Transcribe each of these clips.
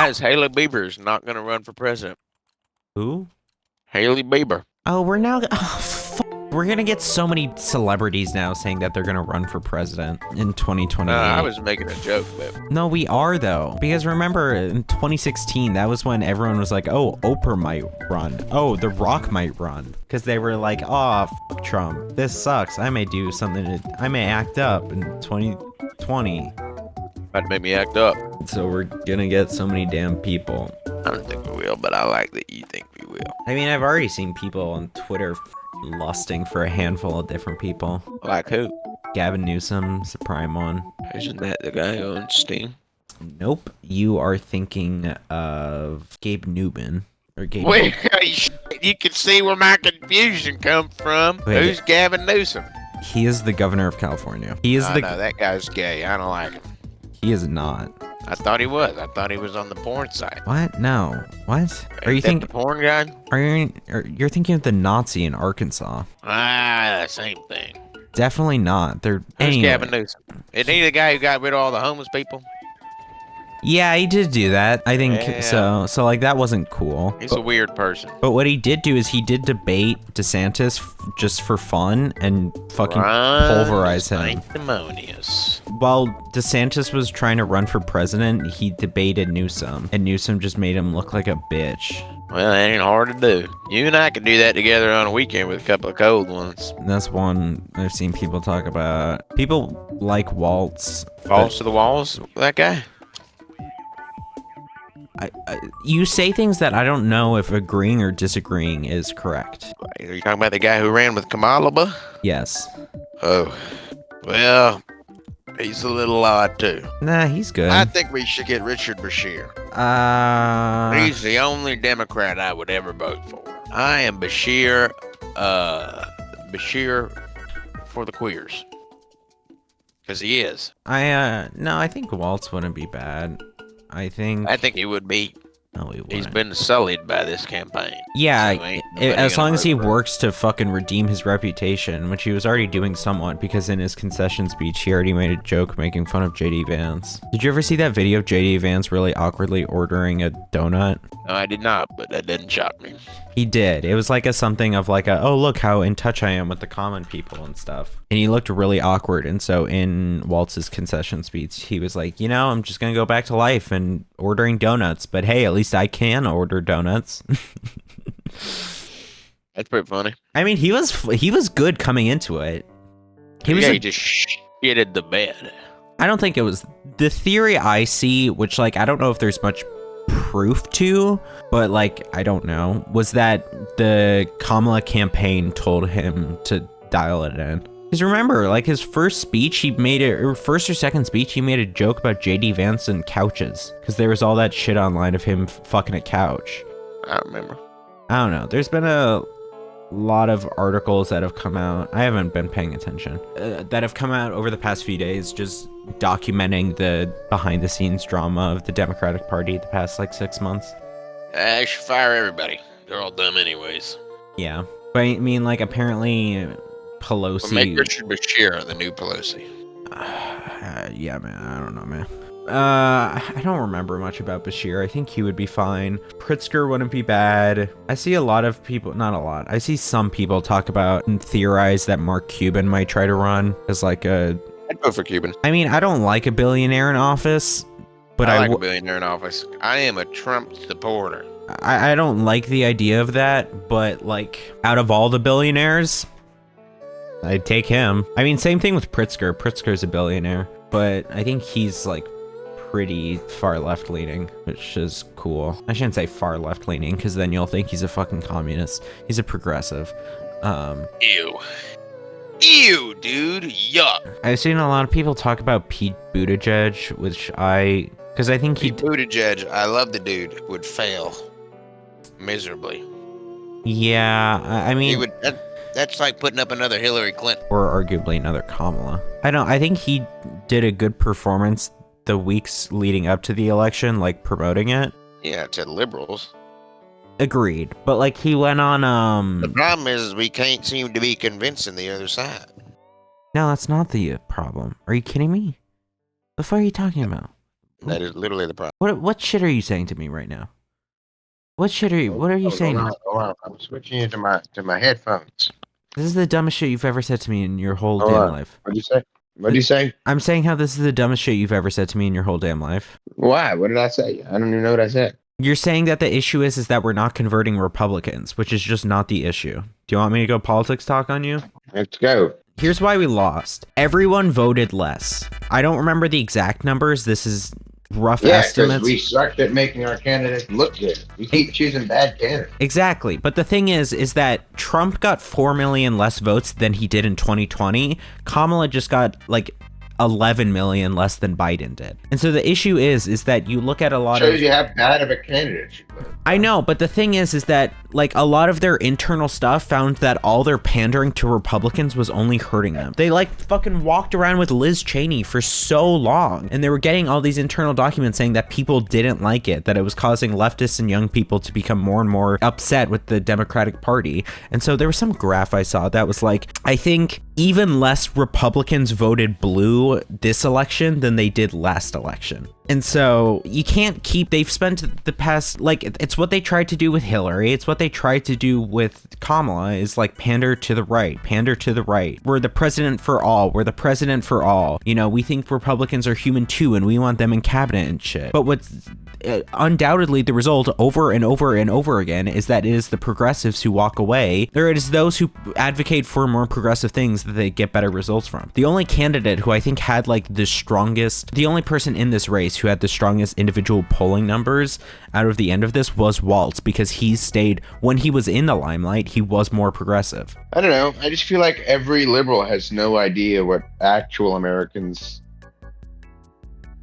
Guys, Haley Bieber's not going to run for president. Who? Haley Bieber. Oh, we're now. We're gonna get so many celebrities now saying that they're gonna run for president in 2028. I was making a joke, but No, we are though, because remember in 2016, that was when everyone was like, "Oh, Oprah might run. Oh, The Rock might run," because they were like, "Oh, Trump, this sucks. I may do something. I may act up in 2020." about to make me act up. So we're gonna get so many damn people. I don't think we will, but I like that you think we will. I mean, I've already seen people on Twitter lusting for a handful of different people. Like who? Gavin Newsom's a prime one. Isn't that the guy on Steam? Nope. You are thinking of Gabe Newman. Or Gabe. Wait, you can see where my confusion comes from. Wait. Who's Gavin Newsom? He is the governor of California. He is I know, that guy's gay. I don't like him. He is not. I thought he was. I thought he was on the porn site. What? No. What? Are you Ain't that thinking? the porn guy? You're thinking of the Nazi in Arkansas? Ah, same thing. Definitely not. They're Who's anyway. Gavin Newsom? Isn't he the guy who got rid of all the homeless people? Yeah, he did do that. I think Yeah. so. Like that wasn't cool. He's a weird person. But what he did do is he did debate DeSantis just for fun and fucking pulverize him. Sanctimonious. While DeSantis was trying to run for president, he debated Newsom, and Newsom just made him look like a bitch. Well, that ain't hard to do. You and I can do that together on a weekend with a couple of cold ones. And that's one I've seen people talk about. People like Waltz. Falls to the walls, that guy? You say things that I don't know if agreeing or disagreeing is correct. Are you talking about the guy who ran with Kamala? Yes. Oh, well, he's a little odd too. Nah, he's good. I think we should get Richard Bashir. He's the only Democrat I would ever vote for. I am Bashir for the queers. Because he is. No, I think Waltz wouldn't be bad. I think he would be. No, he wouldn't. He's been sullied by this campaign. Yeah, So ain't nobody as long gonna as he vote for him. works to fucking redeem his reputation, which he was already doing somewhat, because in his concession speech, he already made a joke making fun of JD Vance. Did you ever see that video of JD Vance really awkwardly ordering a donut? No, I did not, but that didn't shock me. He did. It was like a something of like a, oh, look how in touch I am with the common people and stuff. And he looked really awkward. And so in Waltz's concession speech, he was like, you know, I'm just going to go back to life and ordering donuts. But hey, at least I can order donuts. That's pretty funny. I mean, he was good coming into it. He just shitted the bed. I don't think it was the theory I see, which like I don't know if there's much proof to, but like I don't know, was that the Kamala campaign told him to dial it in. Because remember, like his first speech, first or second speech, he made a joke about JD Vance and couches, because there was all that shit online of him fucking a couch. I remember. I don't know. There's been a lot of articles that have come out. I haven't been paying attention. That have come out over the past few days, just documenting the behind-the-scenes drama of the Democratic Party the past like 6 months. I should fire everybody. They're all dumb anyways. Yeah, but I mean, like apparently Pelosi. We'll make Richard Bashir the new Pelosi. Yeah, man. I don't know, man. I don't remember much about Bashir. I think he would be fine. Pritzker wouldn't be bad. I see a lot of people, not a lot. I see some people talk about and theorize that Mark Cuban might try to run as like a. I'd go for Cuban. I mean, I don't like a billionaire in office, but I like a billionaire in office. I am a Trump supporter. I don't like the idea of that, but like out of all the billionaires, I'd take him. I mean, same thing with Pritzker. Pritzker's a billionaire, but I think he's like pretty far left leaning, which is cool. I shouldn't say far left leaning because then you'll think he's a fucking communist. He's a progressive. Ew. Ew, dude. Yuck. I've seen a lot of people talk about Pete Buttigieg, because I think Pete Buttigieg, I love the dude, would fail miserably. Yeah, I mean, He would. That's like putting up another Hillary Clinton. or arguably another Kamala. I think he did a good performance the weeks leading up to the election, like promoting it. Yeah, to the liberals. Agreed. But like he went on The problem is we can't seem to be convincing the other side. No, that's not the problem. Are you kidding me? What the fuck are you talking about? That is literally the problem. What shit are you saying to me right now? What are you saying? Hold on. I'm switching into my headphones. This is the dumbest shit you've ever said to me in your whole Hold damn on. life. What'd you say? What'd you say? I'm saying how this is the dumbest shit you've ever said to me in your whole damn life. Why? What did I say? I don't even know what I said. You're saying that the issue is that we're not converting Republicans, which is just not the issue. Do you want me to go politics talk on you? Let's go. Here's why we lost. Everyone voted less. I don't remember the exact numbers. This is rough estimates. We sucked at making our candidates look good. We keep choosing bad candidates. Exactly. But the thing is that Trump got 4 million less votes than he did in 2020. Kamala just got like 11 million less than Biden did. And so the issue is that you look at a lot shows you how bad of a candidate you were. I know, but the thing is that like a lot of their internal stuff found that all their pandering to Republicans was only hurting them. They like fucking walked around with Liz Cheney for so long, and they were getting all these internal documents saying that people didn't like it, that it was causing leftists and young people to become more and more upset with the Democratic Party. And so there was some graph I saw that was like, I think even less Republicans voted blue this election than they did last election. And so you can't keep, they've spent the past, like, it's what they tried to do with Hillary. It's what they tried to do with Kamala, is like pander to the right. We're the president for all. You know, we think Republicans are human too, and we want them in cabinet and shit. But what's undoubtedly the result over and over and over again is that it is the progressives who walk away. There it is those who advocate for more progressive things that they get better results from. The only candidate who I think had like the only person in this race who had the strongest individual polling numbers out of the end of this was Waltz, because he stayed, when he was in the limelight, he was more progressive. I don't know. I just feel like every liberal has no idea what actual Americans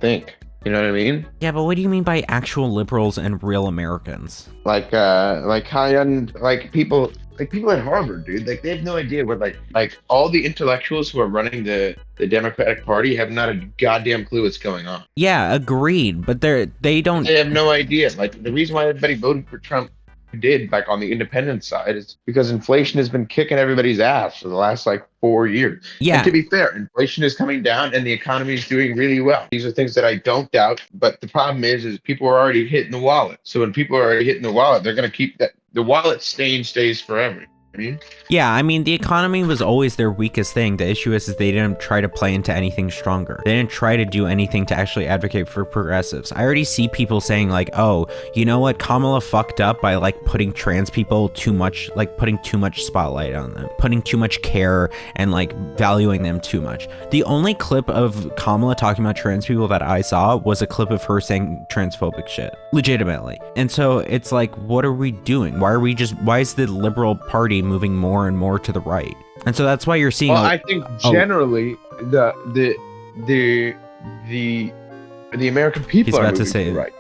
think. You know what I mean? Yeah, but what do you mean by actual liberals and real Americans? Like high-end, people at Harvard, dude. Like, they have no idea what, like all the intellectuals who are running the Democratic Party have not a goddamn clue what's going on. Yeah, agreed. But they have no idea. Like, the reason why everybody voted for Trump did, like, on the independent side, is because inflation has been kicking everybody's ass for the last, 4 years. Yeah. And to be fair, inflation is coming down and the economy is doing really well. These are things that I don't doubt, but the problem is people are already hitting the wallet. So when people are already hitting the wallet, they're going to keep that. The wallet stays forever. Yeah, I mean, the economy was always their weakest thing. The issue is they didn't try to play into anything stronger. They didn't try to do anything to actually advocate for progressives. I already see people saying like, oh, you know what? Kamala fucked up by putting trans people putting too much spotlight on them, putting too much care and valuing them too much. The only clip of Kamala talking about trans people that I saw was a clip of her saying transphobic shit, legitimately. And so it's like, what are we doing? Why is the liberal party moving more and more to the right? And so that's why you're seeing. Well, I think generally the American people are moving to the right.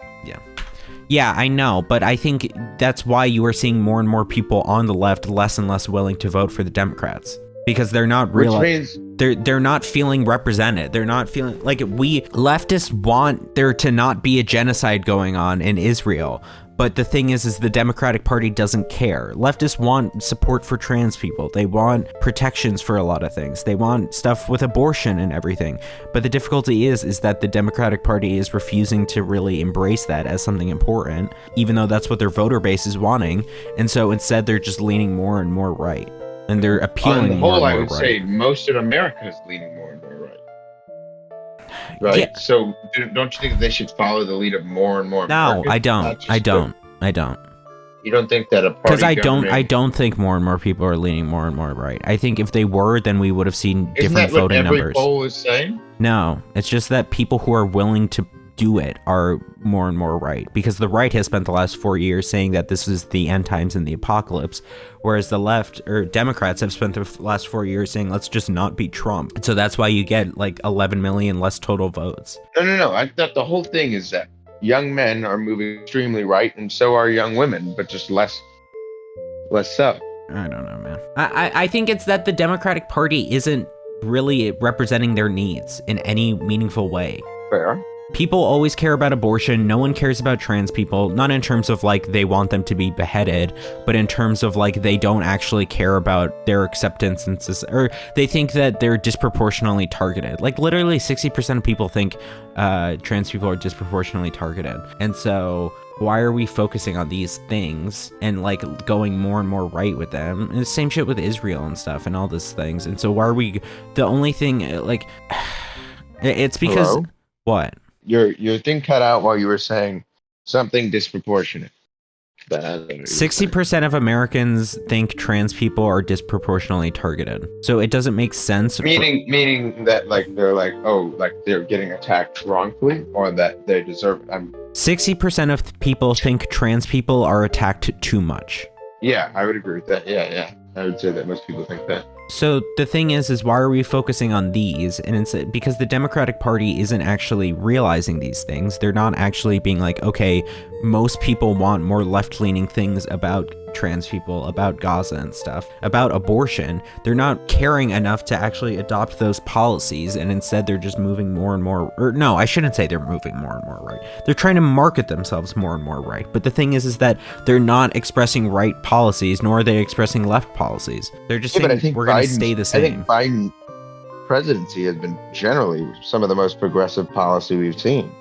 Yeah, I know, but I think that's why you are seeing more and more people on the left less and less willing to vote for the Democrats, because they're not they're not feeling represented. They're not feeling like we leftists want there to not be a genocide going on in Israel. But the thing is the Democratic Party doesn't care. Leftists want support for trans people. They want protections for a lot of things. They want stuff with abortion and everything. But the difficulty is that the Democratic Party is refusing to really embrace that as something important, even though that's what their voter base is wanting. And so instead they're just leaning more and more right. And they're appealing on the more whole, and more I would right. say most of America is leaning more and more right. Right. Yeah. So don't you think they should follow the lead of more and more? No, Americans? I don't. You don't think that a party? Because I don't think more and more people are leaning more and more right. I think if they were, then we would have seen different voting numbers. Isn't that what every poll is saying? No, it's just that people who are willing to do it are more and more right, because the right has spent the last 4 years saying that this is the end times and the apocalypse, whereas the left or Democrats have spent the last 4 years saying let's just not beat Trump. And so that's why you get 11 million less total votes. No. I thought the whole thing is that young men are moving extremely right, and so are young women, but just less so. I don't know, man. I think it's that the Democratic Party isn't really representing their needs in any meaningful way. Fair. People always care about abortion. No one cares about trans people, not in terms of like they want them to be beheaded, but in terms of like they don't actually care about their acceptance and or they think that they're disproportionately targeted. Like literally 60% of people think trans people are disproportionately targeted. And so why are we focusing on these things and like going more and more right with them? And the same shit with Israel and stuff and all these things. And so why are we, the only thing like, it's because, Hello? What? Your thing cut out while you were saying something disproportionate. 60% of Americans think trans people are disproportionately targeted. So it doesn't make sense. Meaning that like they're like, oh, like they're getting attacked wrongfully, or that they deserve it. 60% of people think trans people are attacked too much. Yeah, I would agree with that. Yeah. I would say that most people think that. So the thing is why are we focusing on these? And it's because the Democratic Party isn't actually realizing these things. They're not actually being like, okay, most people want more left-leaning things about trans people, about Gaza and stuff, about abortion. They're not caring enough to actually adopt those policies, and instead they're just moving more and more, or no, I shouldn't say they're moving more and more right. They're trying to market themselves more and more right. But the thing is that they're not expressing right policies, nor are they expressing left policies. They're just saying we're going to stay the same. I think Biden presidency has been generally some of the most progressive policy we've seen.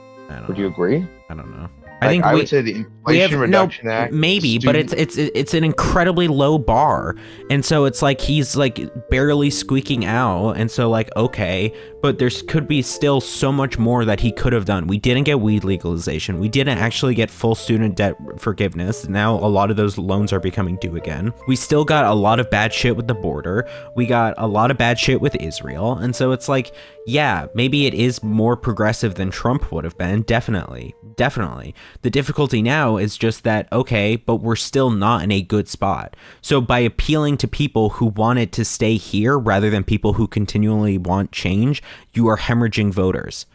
Would you agree? I don't know. I would say the Inflation Reduction Act. Maybe, but it's an incredibly low bar, and so it's like he's like barely squeaking out, and so like okay, but there's could be still so much more that he could have done. We didn't get weed legalization. We didn't actually get full student debt forgiveness. Now a lot of those loans are becoming due again. We still got a lot of bad shit with the border. We got a lot of bad shit with Israel, and so it's like, yeah, maybe it is more progressive than Trump would have been. Definitely. The difficulty now is just that, okay, but we're still not in a good spot. So by appealing to people who wanted to stay here rather than people who continually want change, you are hemorrhaging voters.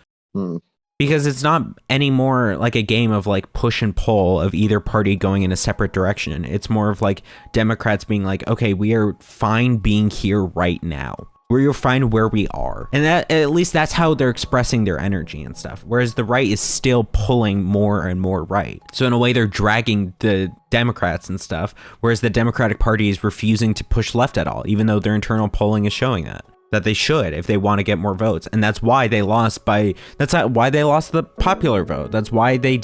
Because it's not anymore like a game of like push and pull of either party going in a separate direction. It's more of like Democrats being like, okay, we are fine being here right now. We're fine where we are. And that, at least that's how they're expressing their energy and stuff. Whereas the right is still pulling more and more right. So in a way, they're dragging the Democrats and stuff, whereas the Democratic Party is refusing to push left at all, even though their internal polling is showing that they should if they want to get more votes. And that's why they lost why they lost the popular vote. That's why they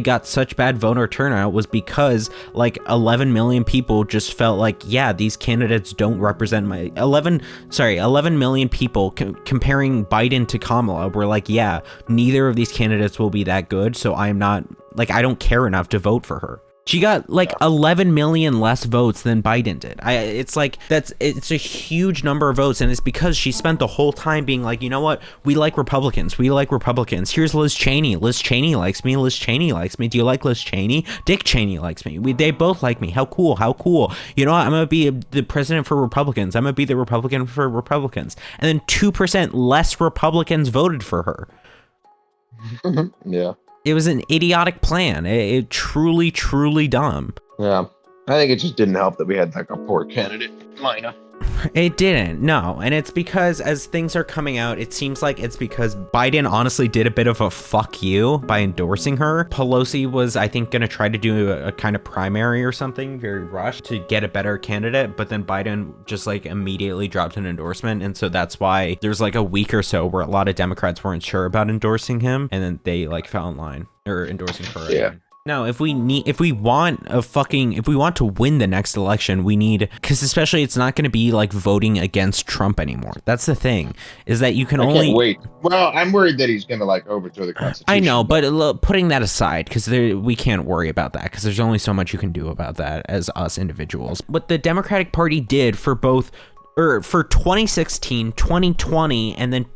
got such bad voter turnout, was because like 11 million people just felt like, yeah, these candidates don't represent 11 million people comparing Biden to Kamala were like, yeah, neither of these candidates will be that good. So I don't care enough to vote for her. She got like 11 million less votes than Biden did. It's a huge number of votes, and it's because she spent the whole time being like, you know what? We like Republicans. Here's Liz Cheney. Liz Cheney likes me. Liz Cheney likes me. Do you like Liz Cheney? Dick Cheney likes me. They both like me. How cool. You know what? I'm going to be the president for Republicans. I'm going to be the Republican for Republicans. And then 2% less Republicans voted for her. Yeah. It was an idiotic plan. It truly, truly dumb. Yeah. I think it just didn't help that we had like a poor candidate lineup. It didn't, no. And it's because as things are coming out, it seems like it's because Biden honestly did a bit of a fuck you by endorsing her. Pelosi was, I think, going to try to do a kind of primary or something, very rushed, to get a better candidate. But then Biden just like immediately dropped an endorsement. And so that's why there's like a week or so where a lot of Democrats weren't sure about endorsing him. And then they like fell in line, or endorsing her. Yeah. No, if we want to win the next election, we need, because especially it's not going to be like voting against Trump anymore. That's the thing, is that you can only wait. Well, I'm worried that he's going to like overthrow the Constitution. I know, but putting that aside, because we can't worry about that, because there's only so much you can do about that as us individuals. What the Democratic Party did for 2016, 2020, and then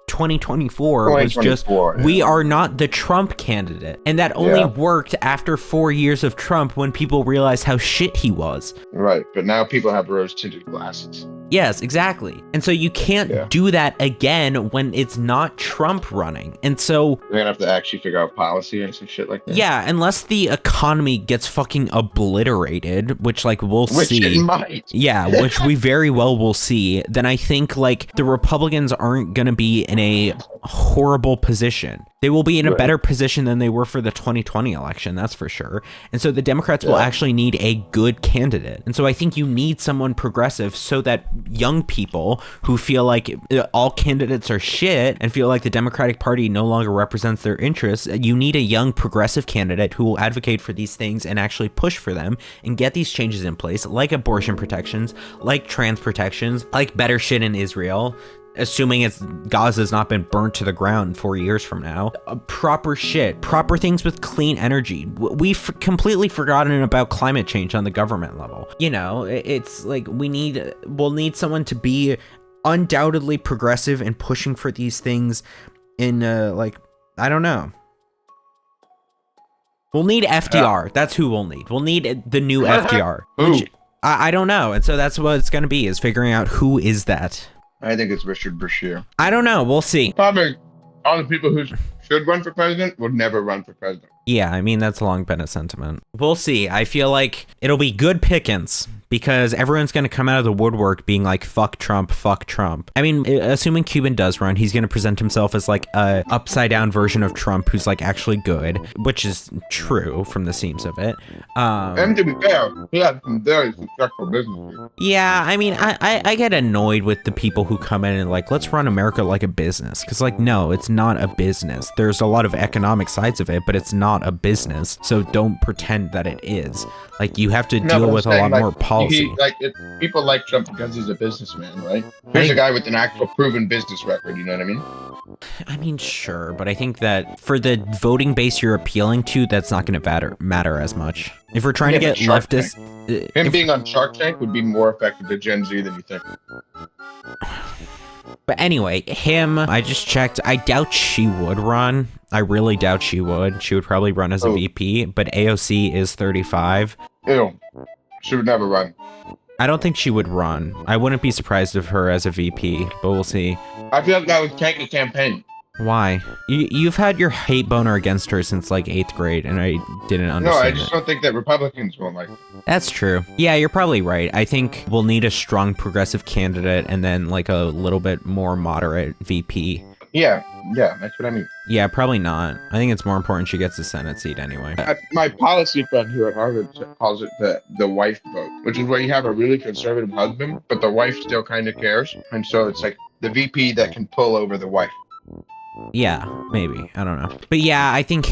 2024 was just, we are not the Trump candidate. And that only worked after 4 years of Trump, when people realized how shit he was. Right. But now people have rose-tinted glasses. Yes, exactly. And so you can't do that again when it's not Trump running. And so they're gonna have to actually figure out policy and some shit like that. Yeah, unless the economy gets fucking obliterated, which like we'll see. Which it might. Yeah, which we very well will see. Then I think like the Republicans aren't gonna be in a horrible position. They will be in a better position than they were for the 2020 election, that's for sure. And so the Democrats will actually need a good candidate. And so I think you need someone progressive so that young people who feel like all candidates are shit and feel like the Democratic Party no longer represents their interests, you need a young progressive candidate who will advocate for these things and actually push for them and get these changes in place, like abortion protections, like trans protections, like better shit in Israel. Assuming Gaza's not been burnt to the ground 4 years from now. Proper shit. Proper things with clean energy. We've completely forgotten about climate change on the government level. You know, it's like we'll need someone to be undoubtedly progressive and pushing for these things in, like, I don't know. We'll need FDR. That's who we'll need. We'll need the new FDR. Which I don't know. And so that's what it's going to be, is figuring out who is that. I think it's Richard Bashir. I don't know. We'll see. Probably all the people who should run for president would never run for president. Yeah, I mean, that's long been a sentiment. We'll see. I feel like it'll be good pickings because everyone's going to come out of the woodwork being like, fuck Trump, fuck Trump. I mean, assuming Cuban does run, he's going to present himself as like a upside down version of Trump who's like actually good, which is true from the seams of it. And to be fair, he had some very successful businesses. Yeah, I mean, I get annoyed with the people who come in and like, let's run America like a business. Because like, no, it's not a business. There's a lot of economic sides of it, but it's not a business. So don't pretend that it is. Like, you have to deal with a lot more policy. People like Trump because he's a businessman, right? Here's a guy with an actual proven business record, you know what I mean? I mean, sure, but I think that for the voting base you're appealing to, that's not going to matter as much. If we're trying to get leftists... Him being on Shark Tank would be more effective to Gen Z than you think. But anyway, I just checked. I doubt she would run. I really doubt she would. She would probably run as a VP, but AOC is 35. Ew. She would never run. I don't think she would run. I wouldn't be surprised of her as a VP, but we'll see. I feel like that would tank a campaign. Why? You've had your hate boner against her since like 8th grade, and I didn't understand. No, I just don't think that Republicans won't like her. That's true. Yeah, you're probably right. I think we'll need a strong progressive candidate and then like a little bit more moderate VP. Yeah, that's what I mean. Yeah, probably not. I think it's more important she gets the Senate seat anyway. My policy friend here at Harvard calls it the wife vote, which is where you have a really conservative husband, but the wife still kind of cares. And so it's like the VP that can pull over the wife. Yeah, maybe. I don't know. But yeah, I think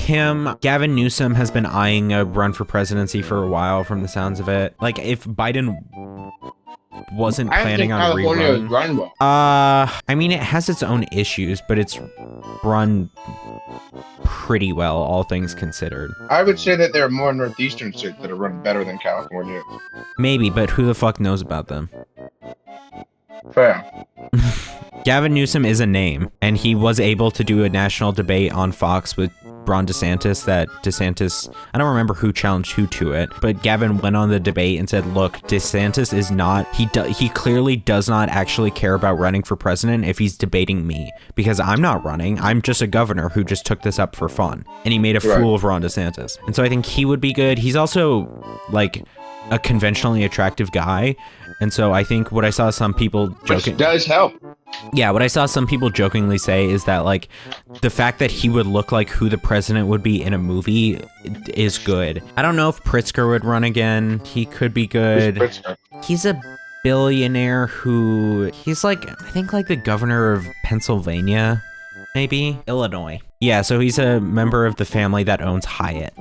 Gavin Newsom has been eyeing a run for presidency for a while from the sounds of it. Like, if Biden wasn't planning on rerunning. Run well. I mean, it has its own issues, but it's run pretty well, all things considered. I would say that there are more northeastern states that are run better than California. Maybe, but who the fuck knows about them? Fair. Gavin Newsom is a name, and he was able to do a national debate on Fox with Ron DeSantis I don't remember who challenged who to it, but Gavin went on the debate and said, look, DeSantis is not, he clearly does not actually care about running for president if he's debating me, because I'm not running, I'm just a governor who just took this up for fun. And he made a fool of Ron DeSantis. And so I think he would be good. He's also like a conventionally attractive guy. And so I think what I saw some people joking... Which does help. Yeah, what I saw some people jokingly say is that, like, the fact that he would look like who the president would be in a movie is good. I don't know if Pritzker would run again. He could be good. He's a billionaire he's like, I think like the governor of Pennsylvania, maybe? Illinois. Yeah, so he's a member of the family that owns Hyatt.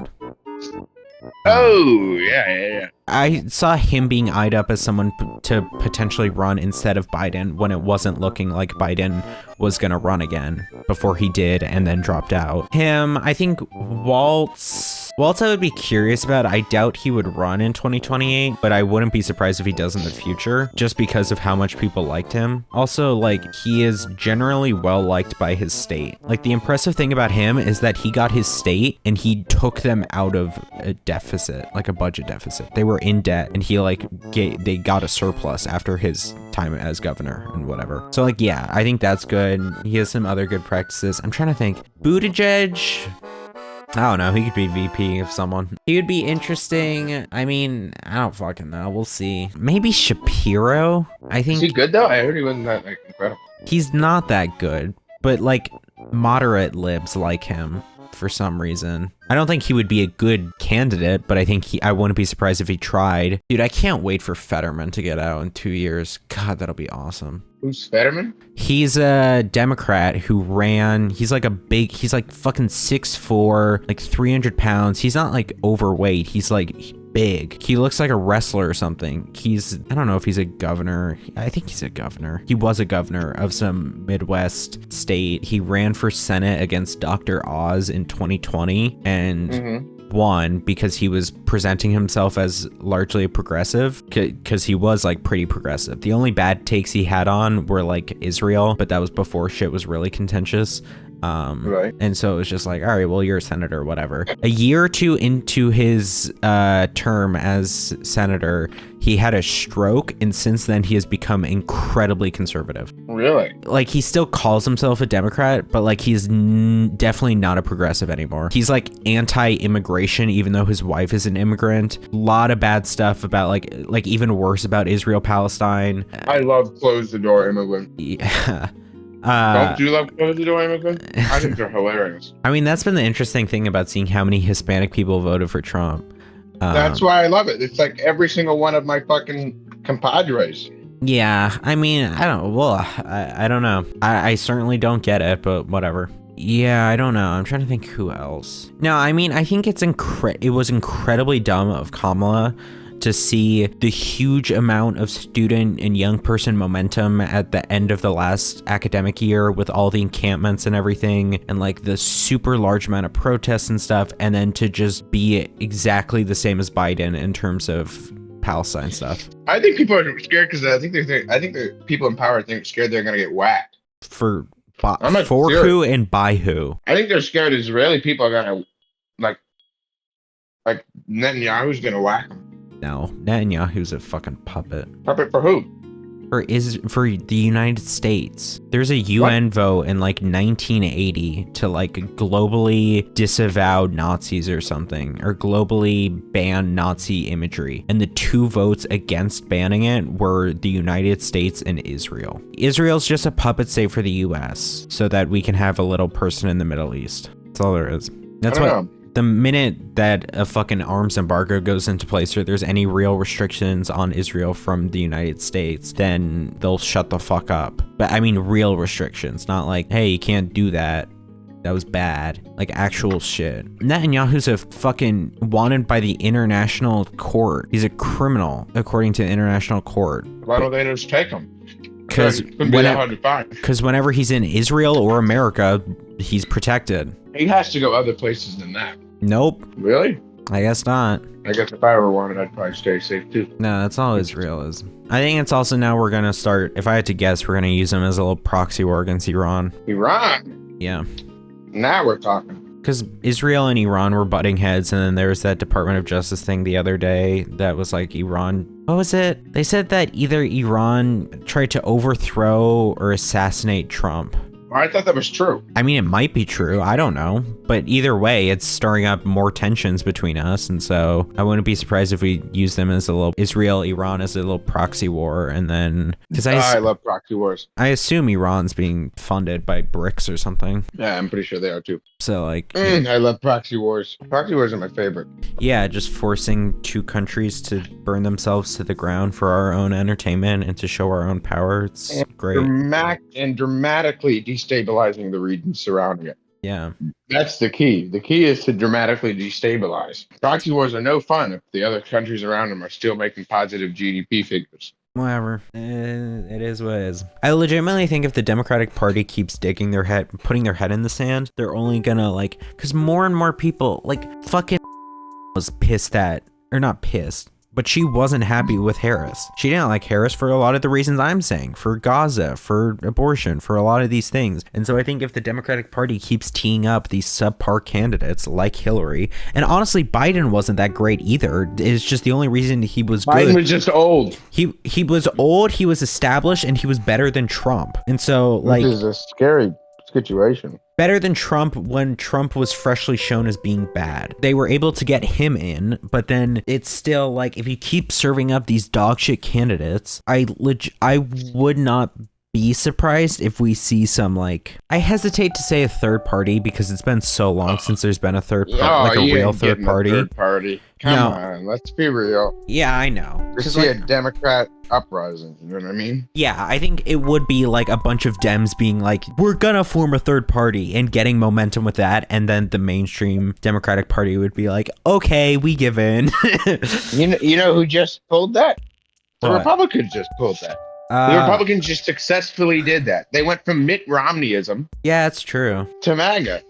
Oh, yeah. I saw him being eyed up as someone to potentially run instead of Biden when it wasn't looking like Biden was going to run again before he did and then dropped out. I think Waltz What else I would be curious about, I doubt he would run in 2028, but I wouldn't be surprised if he does in the future, just because of how much people liked him. Also, like, he is generally well liked by his state. Like, the impressive thing about him is that he got his state and he took them out of a deficit, like a budget deficit. They were in debt and he like they got a surplus after his time as governor and whatever. So like, yeah, I think that's good. He has some other good practices. I'm trying to think. Buttigieg, I don't know. He could be VP of someone. He would be interesting. I mean, I don't fucking know. We'll see. Maybe Shapiro. I think. Is he good though? I heard he wasn't that like incredible. He's not that good, but like moderate libs like him for some reason. I don't think he would be a good candidate, but I think I wouldn't be surprised if he tried. Dude, I can't wait for Fetterman to get out in 2 years. God, that'll be awesome. Who's Fetterman? He's a Democrat who ran. He's like he's like fucking 6'4", like 300 pounds. He's not like overweight. He's like big. He looks like a wrestler or something. I don't know if he's a governor. I think he's a governor. He was a governor of some Midwest state. He ran for Senate against Dr. Oz in 2020 and won because he was presenting himself as largely a progressive, because he was like pretty progressive. The only bad takes he had on were like Israel, but that was before shit was really contentious. Right. And so it was just like, all right, well, you're a senator, whatever. A year or two into his term as senator, he had a stroke, and since then he has become incredibly conservative. Really? Like, he still calls himself a Democrat, but like he's definitely not a progressive anymore. He's like anti-immigration, even though his wife is an immigrant. A lot of bad stuff about like even worse about Israel-Palestine. I love close the door immigrant. Yeah. Don't you love close the door immigrant? I think they're hilarious. I mean, that's been the interesting thing about seeing how many Hispanic people voted for Trump. That's why I love it. It's like every single one of my fucking compadres. Yeah, I mean, I don't know. I certainly don't get it, but whatever. Yeah, I don't know. I'm trying to think who else. No, I mean, I think it was incredibly dumb of Kamala to see the huge amount of student and young person momentum at the end of the last academic year with all the encampments and everything, and like the super large amount of protests and stuff, and then to just be exactly the same as Biden in terms of Palestine stuff. I think people are scared because I think the people in power think scared they're gonna get whacked. For who and by who? I think they're scared Israeli people are gonna like Netanyahu's gonna whack them. No, Netanyahu's a fucking puppet. Puppet for who? For the United States. There's a UN vote in like 1980 to like globally disavow Nazis or something, or globally ban Nazi imagery. And the two votes against banning it were the United States and Israel. Israel's just a puppet state for the US so that we can have a little person in the Middle East. That's all there is. That's what. The minute that a fucking arms embargo goes into place or there's any real restrictions on Israel from the United States, then they'll shut the fuck up. But I mean real restrictions, not like, hey, you can't do that. That was bad. Like actual shit. Netanyahu's a fucking wanted by the international court. He's a criminal according to the international court. Why don't they just take him? Because whenever he's in Israel or America, he's protected. He has to go other places than that. Nope. Really? I guess not. I guess if I ever wanted, I'd probably stay safe too. No, that's all Israel is. I think it's also now we're going to start, if I had to guess, we're going to use them as a little proxy war against Iran. Iran? Yeah. Now we're talking. Because Israel and Iran were butting heads, and then there was that Department of Justice thing the other day that was like Iran. What was it? They said that either Iran tried to overthrow or assassinate Trump. I thought that was true. I mean, it might be true. I don't know. But either way, it's stirring up more tensions between us. And so I wouldn't be surprised if we use them as a little Israel-Iran as a little proxy war. And then because I love proxy wars. I assume Iran's being funded by BRICS or something. Yeah, I'm pretty sure they are too. So like, I love proxy wars. Proxy wars are my favorite. Yeah, just forcing two countries to burn themselves to the ground for our own entertainment and to show our own power. It's great. Dramatically destabilizing the region surrounding it. Yeah. That's the key. The key is to dramatically destabilize. Proxy wars are no fun if the other countries around them are still making positive GDP figures. Whatever. It is what it is. I legitimately think if the Democratic Party keeps putting their head in the sand, they're only gonna because more and more people, like fucking was pissed at, or not pissed, but she wasn't happy with Harris. She didn't like Harris for a lot of the reasons I'm saying, for Gaza, for abortion, for a lot of these things. And so I think if the Democratic Party keeps teeing up these subpar candidates like Hillary, and honestly, Biden wasn't that great either. It's just the only reason he was good. Biden was just old. He was old, he was established, and he was better than Trump. And so, like, this is a scary situation. Better than Trump when Trump was freshly shown as being bad. They were able to get him in, but then it's still like, if you keep serving up these dog shit candidates, I would not be surprised if we see some, like, I hesitate to say a third party because it's been so long since there's been a third party, like a real third party. Come on, let's be real. Yeah, I know. This is a Democrat uprising, you know what I mean? Yeah, I think it would be like a bunch of Dems being like, we're gonna form a third party and getting momentum with that, and then the mainstream Democratic Party would be like, okay, we give in. You know who just pulled that? The What? Republicans just pulled that. The Republicans just successfully did that. They went from Mitt Romneyism Yeah, it's true. to MAGA.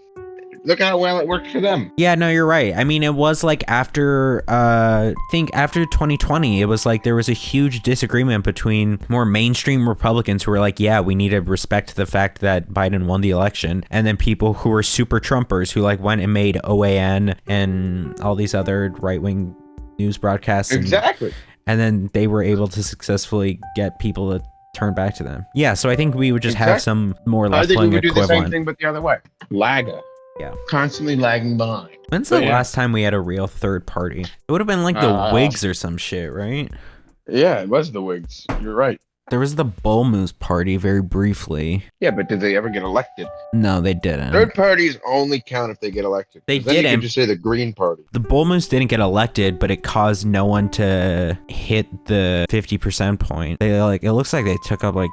Look how well it worked for them. Yeah, no, you're right. I mean, it was like after, I think after 2020, it was like there was a huge disagreement between more mainstream Republicans who were like, yeah, we need to respect the fact that Biden won the election. And then people who were super Trumpers who like went and made OAN and all these other right-wing news broadcasts. Exactly. And then they were able to successfully get people to turn back to them. Yeah, so I think we would just have some more left-wing I think we would do the same equivalent. thing, but the other way. LAGA. Yeah. Constantly lagging behind. When's the last time we had a real third party? It would have been like the Whigs or some shit, right? Yeah, it was the Whigs. You're right. There was the Bull Moose Party very briefly. Yeah, but did they ever get elected? No, they didn't. Third parties only count if they get elected. They Then you didn't. can just say the Green Party. The Bull Moose didn't get elected, but it caused no one to hit the 50% point. They like, it looks like they took up like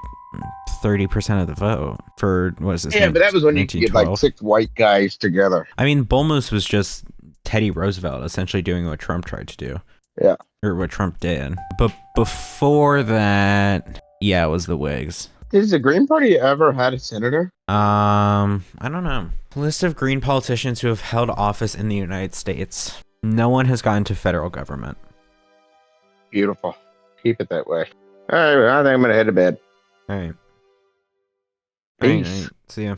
30% of the vote for, what is this? Yeah, but that was when you could get like 6 white guys together. I mean, Bull Moose was just Teddy Roosevelt essentially doing what Trump tried to do. Yeah. Or what Trump did. But before that, yeah, it was the Whigs. Has the Green Party ever had a senator? I don't know. List of Green politicians who have held office in the United States. No one has gotten to federal government. Beautiful. Keep it that way. All right, I think I'm going to head to bed. All right. Peace. All right. See ya.